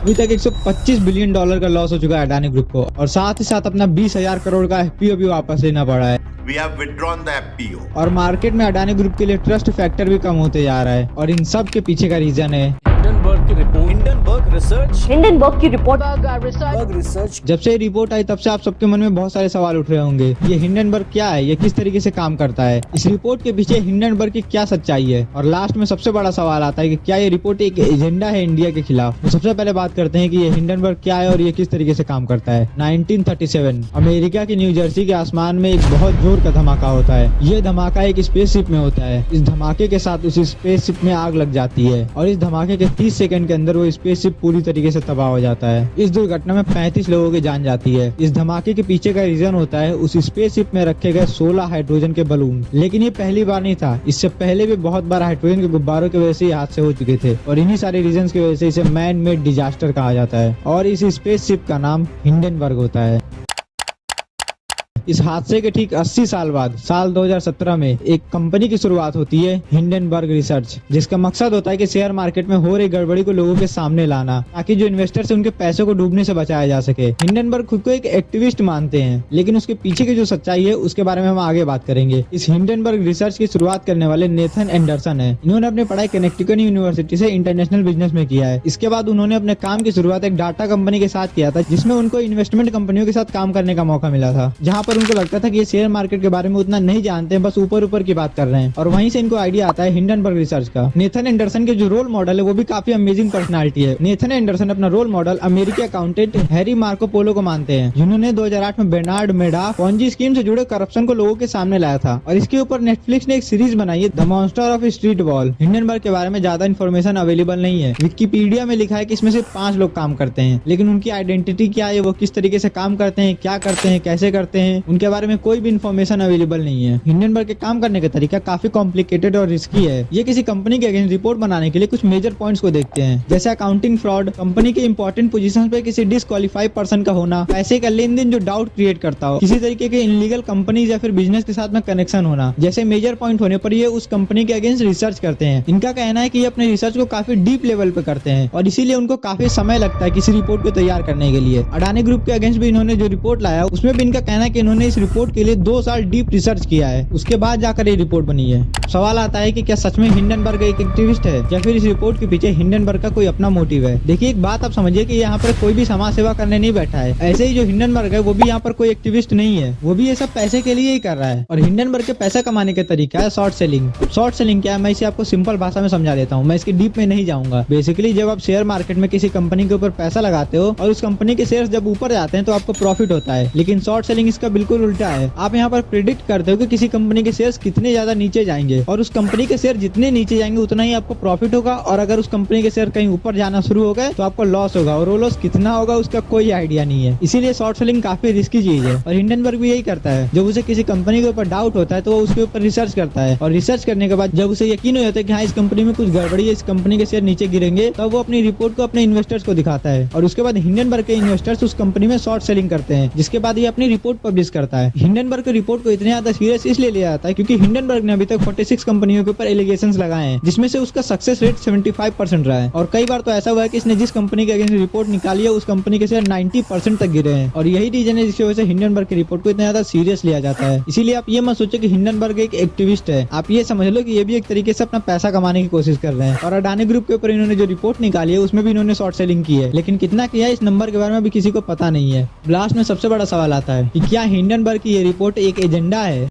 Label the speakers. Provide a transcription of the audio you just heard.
Speaker 1: अभी तक $125 बिलियन का लॉस हो चुका है अडानी ग्रुप को, और साथ ही साथ अपना 20,000 करोड़ का FPO भी वापस लेना पड़ा है।
Speaker 2: We have withdrawn the FPO.
Speaker 1: और मार्केट में अडानी ग्रुप के लिए ट्रस्ट फैक्टर भी कम होते जा रहा है, और इन सब के पीछे का रीजन है
Speaker 3: हिंडनबर्ग की रिपोर्ट
Speaker 1: जब से ये रिपोर्ट आई तब से आप सबके मन में बहुत सारे सवाल उठ रहे होंगे। ये हिंडनबर्ग क्या है, ये किस तरीके से काम करता है, इस रिपोर्ट के पीछे हिंडनबर्ग की क्या सच्चाई है, और लास्ट में सबसे बड़ा सवाल आता है कि क्या ये रिपोर्ट एक एजेंडा है इंडिया के खिलाफ। तो सबसे पहले बात करते हैं कि ये हिंडनबर्ग क्या है और ये किस तरीके से काम करता है। 1937 अमेरिका के न्यू जर्सी के आसमान में एक बहुत जोर का धमाका होता है। ये धमाका एक स्पेसशिप में होता है। इस धमाके के साथ उस स्पेसशिप में आग लग जाती है, और इस धमाके के 30 सेकंड के अंदर वो स्पेसशिप पूरी तरीके से तबाह हो जाता है। इस दुर्घटना में 35 लोगों की जान जाती है। इस धमाके के पीछे का रीजन होता है उस स्पेसशिप में रखे गए 16 हाइड्रोजन के बलून। लेकिन ये पहली बार नहीं था, इससे पहले भी बहुत बार हाइड्रोजन के गुब्बारों की वजह से हादसे हो चुके थे, और इन्हीं सारे रीजन की वजह से इसे मैन मेड डिजास्टर कहा जाता है, और इस स्पेसशिप का नाम हिंडनबर्ग होता है। इस हादसे के ठीक 80 साल बाद साल 2017 में एक कंपनी की शुरुआत होती है, हिंडनबर्ग रिसर्च, जिसका मकसद होता है कि शेयर मार्केट में हो रही गड़बड़ी को लोगों के सामने लाना, ताकि जो इन्वेस्टर्स हैं उनके पैसों को डूबने से बचाया जा सके। हिंडनबर्ग खुद को एक एक्टिविस्ट मानते हैं, लेकिन उसके पीछे की जो सच्चाई है उसके बारे में हम आगे बात करेंगे। इस हिंडनबर्ग रिसर्च की शुरुआत करने वाले नेथन एंडरसन है। इन्होंने अपनी पढ़ाई कनेक्टिकट यूनिवर्सिटी से इंटरनेशनल बिजनेस में किया है। इसके बाद उन्होंने अपने काम की शुरुआत एक डाटा कंपनी के साथ किया था, जिसमें उनको इन्वेस्टमेंट कंपनियों के साथ काम करने का मौका मिला था, जहाँ पर उनको लगता था कि ये शेयर मार्केट के बारे में उतना नहीं जानते हैं, बस ऊपर ऊपर की बात कर रहे हैं, और वहीं से इनको आइडिया आता है हिंडनबर्ग रिसर्च का। नेथन एंडरसन के जो रोल मॉडल है वो भी काफी अमेजिंग पर्सनालिटी है। नेथन एंडरसन अपना रोल मॉडल अमेरिकी अकाउंटेंट हैरी मार्को पोलो को मानते हैं, जिन्होंने 2008 में बेर्नार्ड मेडॉफ पॉन्जी स्कीम से जुड़े करप्शन को लोगों के सामने लाया था, और इसके ऊपर नेटफ्लिक्स ने एक सीरीज बनाई है, the monster of street wall. Hindenburg के बारे में ज्यादा इन्फॉर्मेशन अवेलेबल नहीं है। विकिपीडिया में लिखा है कि इसमें सिर्फ 5 लोग काम करते हैं, लेकिन उनकी आइडेंटिटी क्या है, वो किस तरीके से काम करते हैं, क्या करते हैं, कैसे करते हैं, उनके बारे में कोई भी इन्फॉर्मेशन अवेलेबल नहीं है। हिंडनबर्ग के काम करने का तरीका काफी कॉम्प्लिकेटेड और रिस्की है। ये किसी कंपनी के अगेंस्ट रिपोर्ट बनाने के लिए कुछ मेजर पॉइंट्स को देखते हैं, जैसे अकाउंटिंग फ्रॉड, कंपनी के इंपॉर्टेंट पोजीशंस पे किसी डिस्क्वालीफाइड पर्सन का होना, पैसे का लेन देन जो डाउट क्रिएट करता हो, किसी तरीके के इनलीगल कंपनीज या फिर बिजनेस के साथ में कनेक्शन होना, जैसे मेजर पॉइंट होने पर ये उस कंपनी के अगेंस्ट रिसर्च करते हैं। इनका कहना है कि ये अपने रिसर्च को काफी डीप लेवल पे करते हैं, और इसीलिए उनको काफी समय लगता है किसी रिपोर्ट को तैयार करने के लिए। अडानी ग्रुप के अगेंस्ट भी इन्होंने जो रिपोर्ट लाया उसमें भी इनका कहना है कि इन्होंने इस रिपोर्ट के लिए 2 साल डीप रिसर्च किया है, उसके बाद जाकर ये रिपोर्ट बनी है। सवाल आता है कि क्या सच में हिंडनबर्ग एक एक्टिविस्ट है, या फिर इस रिपोर्ट के पीछे हिंडनबर्ग का कोई अपना मोटिव है। देखिए, एक बात आप समझिए कि यहाँ पर कोई भी समाज सेवा करने नहीं बैठा है। ऐसे ही जो हिंडनबर्ग है वो भी यहाँ पर कोई एक्टिविस्ट नहीं है, वो भी ये सब पैसे के लिए ही कर रहा है। और हिंडनबर्ग के पैसा कमाने का तरीका है शॉर्ट सेलिंग। शॉर्ट सेलिंग क्या है, मैं इसे आपको सिंपल भाषा में समझा देता हूँ, मैं इसकी डीप में नहीं जाऊंगा। बेसिकली जब आप शेयर मार्केट में किसी कंपनी के ऊपर पैसा लगाते हो और उस कंपनी के शेयर जब ऊपर जाते हैं तो आपको प्रॉफिट होता है, लेकिन शॉर्ट सेलिंग इसका बिल्कुल उल्टा है। आप यहाँ पर प्रिडिक्ट करते हो कि किसी कंपनी के शेयर्स कितने ज्यादा नीचे जाएंगे, और उस कंपनी के शेयर जितने नीचे जाएंगे उतना ही आपको प्रॉफिट होगा, और अगर उस कंपनी के शेयर कहीं ऊपर जाना शुरू हो गए तो आपको लॉस होगा, और वो लॉस कितना होगा उसका कोई आइडिया नहीं है। इसीलिए शॉर्ट सेलिंग काफी रिस्की चीज है, और हिंडनबर्ग भी यही करता है। जब उसे किसी कंपनी के ऊपर डाउट होता है तो वो उसके ऊपर रिसर्च करता है, और रिसर्च करने के बाद जब उसे यकीन हो जाता है कि हाँ इस कंपनी में कुछ गड़बड़ी है, इस कंपनी के शेयर नीचे गिरेंगे, तब वो अपनी रिपोर्ट को अपने इन्वेस्टर्स को दिखाता है, और उसके बाद हिंडनबर्ग के इन्वेस्टर्स उस कंपनी में शॉर्ट सेलिंग करते हैं, जिसके बाद ये अपनी रिपोर्ट पब्लिश करता है। हिंडनबर्ग की रिपोर्ट को इतने ज्यादा सीरियस इसलिए लिया जाता है क्योंकि हिंडनबर्ग ने अभी तक 46 कंपनियों के ऊपर एलिगेशंस लगाए हैं, जिसमें से उसका सक्सेस रेट 75% रहा है, और कई बार तो ऐसा हुआ है कि इसने जिस कंपनी के अगेंस्ट रिपोर्ट निकाली है उस कंपनी के शेयर 90% तक गिरे हैं, और यही रीजन है जिसकी वजह से हिंडनबर्ग की रिपोर्ट को इतना ज्यादा सीरियस लिया जाता है। इसीलिए आप ये मत सोचो कि हिंडनबर्ग एक एक्टिविस्ट है, आप ये समझ लो कि ये भी एक तरीके से अपना पैसा कमाने की कोशिश कर रहे हैं। और अडानी ग्रुप के ऊपर इन्होंने जो रिपोर्ट निकाली है उसमें भी इन्होंने शॉर्ट सेलिंग की है, लेकिन कितना किया है इस नंबर के बारे में भी किसी को पता नहीं है। लास्ट में सबसे बड़ा सवाल आता है कि क्या हिंडनबर्ग की ये रिपोर्ट एक एजेंडा है।